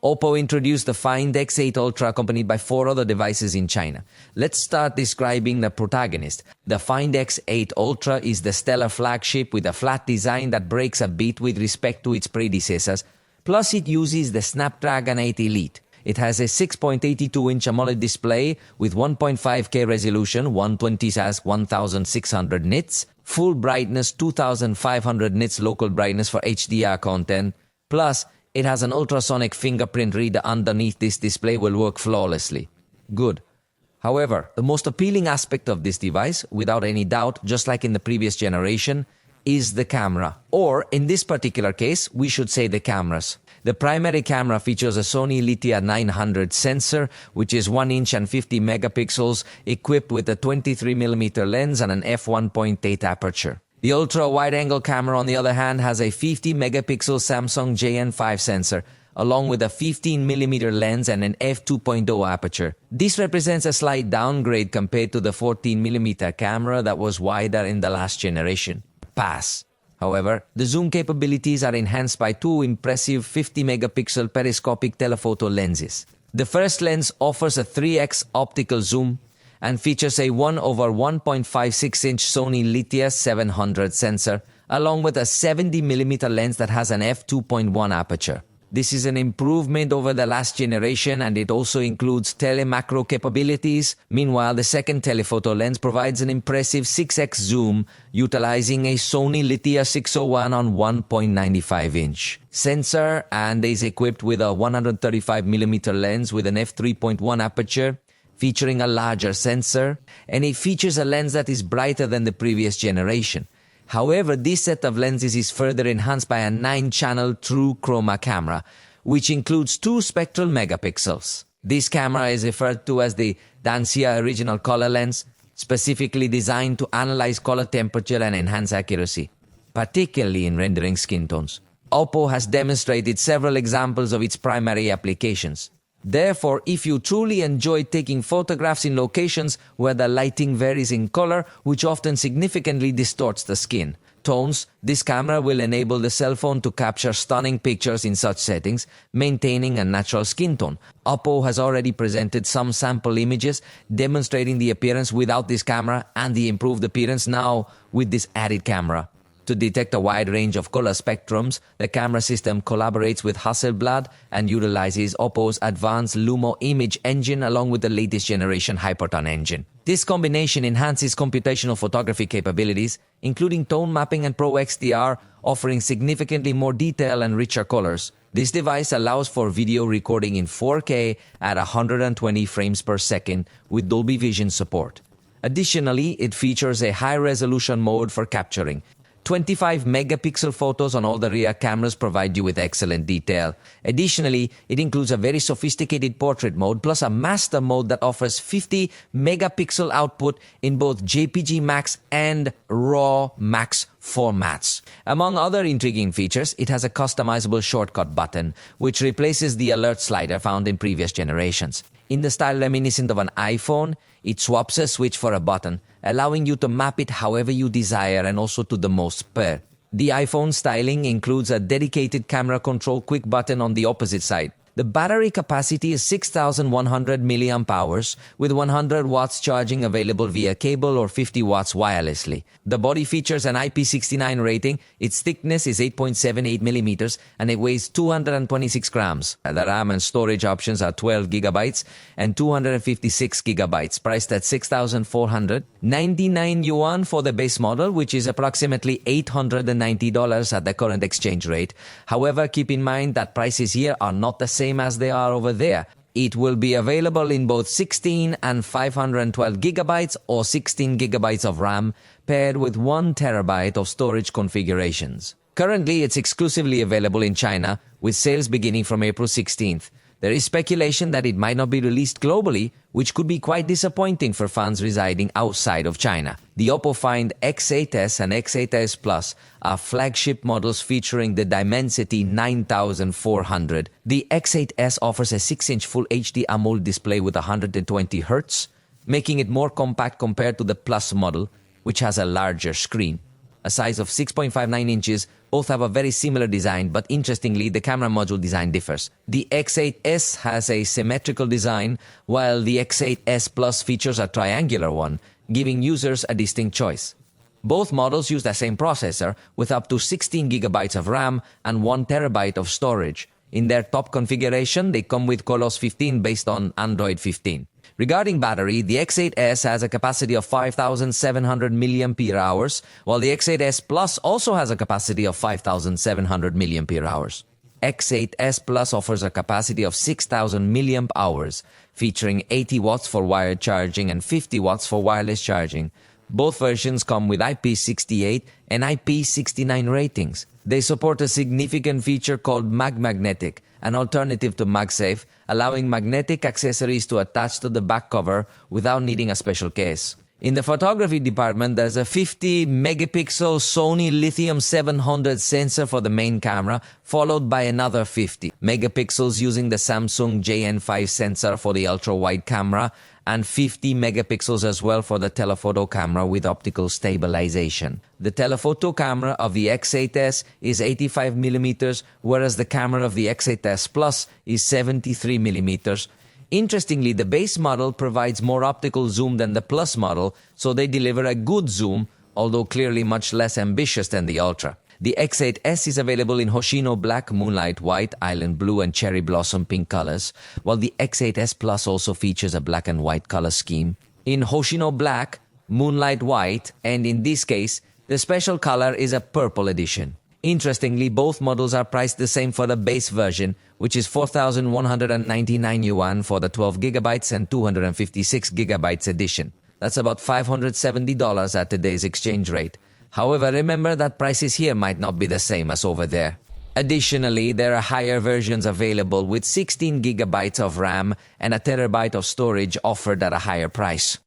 Oppo introduced the Find X8 Ultra accompanied by 4 other devices in China. Let's start describing the protagonist. The Find X8 Ultra is the stellar flagship with a flat design that breaks a bit with respect to its predecessors. Plus, it uses the Snapdragon 8 Elite. It has a 6.82-inch AMOLED display with 1.5K resolution, 120 as 1600 nits, full brightness 2500 nits local brightness for HDR content. Plus, it has an ultrasonic fingerprint reader underneath this display will work flawlessly. Good. However, the most appealing aspect of this device, without any doubt, just like in the previous generation, is the camera. Or, in this particular case, we should say the cameras. The primary camera features a Sony Litia 900 sensor, which is 1 inch and 50 megapixels, equipped with a 23mm lens and an f1.8 aperture. The ultra-wide-angle camera, on the other hand, has a 50-megapixel Samsung JN5 sensor, along with a 15mm lens and an f2.0 aperture. This represents a slight downgrade compared to the 14mm camera that was wider in the last generation. Pass. However, the zoom capabilities are enhanced by 2 impressive 50-megapixel periscopic telephoto lenses. The first lens offers a 3x optical zoom and features a 1/1.56-inch Sony Litia 700 sensor, along with a 70mm lens that has an f2.1 aperture. This is an improvement over the last generation, and it also includes telemacro capabilities. Meanwhile, the second telephoto lens provides an impressive 6x zoom, utilizing a Sony Litia 601 on 1.95-inch sensor, and is equipped with a 135mm lens with an f3.1 aperture, featuring a larger sensor, and it features a lens that is brighter than the previous generation. However, this set of lenses is further enhanced by a 9-channel true chroma camera, which includes 2 spectral megapixels. This camera is referred to as the Dancia Original Color Lens, specifically designed to analyze color temperature and enhance accuracy, particularly in rendering skin tones. Oppo has demonstrated several examples of its primary applications. Therefore, if you truly enjoy taking photographs in locations where the lighting varies in color, which often significantly distorts the skin tones, this camera will enable the cell phone to capture stunning pictures in such settings, maintaining a natural skin tone. Oppo has already presented some sample images demonstrating the appearance without this camera and the improved appearance now with this added camera. To detect a wide range of color spectrums, the camera system collaborates with Hasselblad and utilizes Oppo's advanced Lumo image engine along with the latest generation Hyperton engine. This combination enhances computational photography capabilities, including tone mapping and Pro XDR, offering significantly more detail and richer colors. This device allows for video recording in 4K at 120 frames per second with Dolby Vision support. Additionally, it features a high-resolution mode for capturing. 25-megapixel photos on all the rear cameras provide you with excellent detail. Additionally, it includes a very sophisticated portrait mode plus a master mode that offers 50-megapixel output in both JPG Max and RAW Max formats. Among other intriguing features, it has a customizable shortcut button, which replaces the alert slider found in previous generations. In the style reminiscent of an iPhone, it swaps a switch for a button, allowing you to map it however you desire and also to the most pair. The iPhone styling includes a dedicated camera control quick button on the opposite side. The battery capacity is 6,100 mAh with 100 watts charging available via cable or 50 watts wirelessly. The body features an IP69 rating, its thickness is 8.78 millimeters, and it weighs 226 grams. The RAM and storage options are 12 gigabytes and 256 gigabytes, priced at 6,499 yuan for the base model, which is approximately $890 at the current exchange rate. However, keep in mind that prices here are not the same as they are over there. It will be available in both 16 and 512 gigabytes or 16 gigabytes of RAM, paired with 1 terabyte of storage configurations. Currently, it's exclusively available in China, with sales beginning from April 16th. There is speculation that it might not be released globally, which could be quite disappointing for fans residing outside of China. The Oppo Find X8S and X8S Plus are flagship models featuring the Dimensity 9400. The X8S offers a 6-inch Full HD AMOLED display with 120 Hz, making it more compact compared to the Plus model, which has a larger screen. A size of 6.59 inches Both have a very similar design, but interestingly, the camera module design differs. The X8S has a symmetrical design, while the X8S Plus features a triangular one, giving users a distinct choice. Both models use the same processor, with up to 16 GB of RAM and 1 TB of storage. In their top configuration, they come with Colos 15 based on Android 15. Regarding battery, the X8S has a capacity of 5,700 mAh, while the X8S Plus also has a capacity of 5,700 mAh. X8S Plus offers a capacity of 6,000 mAh, featuring 80 watts for wired charging and 50 watts for wireless charging. Both versions come with IP68 and IP69 ratings. They support a significant feature called Magnetic, an alternative to MagSafe, allowing magnetic accessories to attach to the back cover without needing a special case. In the photography department, there's a 50 megapixel Sony Lithium 700 sensor for the main camera, followed by another 50 megapixels using the Samsung JN5 sensor for the ultra-wide camera, and 50 megapixels as well for the telephoto camera with optical stabilization. The telephoto camera of the X8S is 85mm, whereas the camera of the X8S Plus is 73mm. Interestingly, the base model provides more optical zoom than the Plus model, so they deliver a good zoom, although clearly much less ambitious than the Ultra. The X8S is available in Hoshino Black, Moonlight White, Island Blue, and Cherry Blossom Pink colors, while the X8S Plus also features a black and white color scheme. In Hoshino Black, Moonlight White, and in this case, the special color is a purple edition. Interestingly, both models are priced the same for the base version, which is 4,199 yuan for the 12GB and 256GB edition. That's about $570 at today's exchange rate. However, remember that prices here might not be the same as over there. Additionally, there are higher versions available with 16GB of RAM and a terabyte of storage offered at a higher price.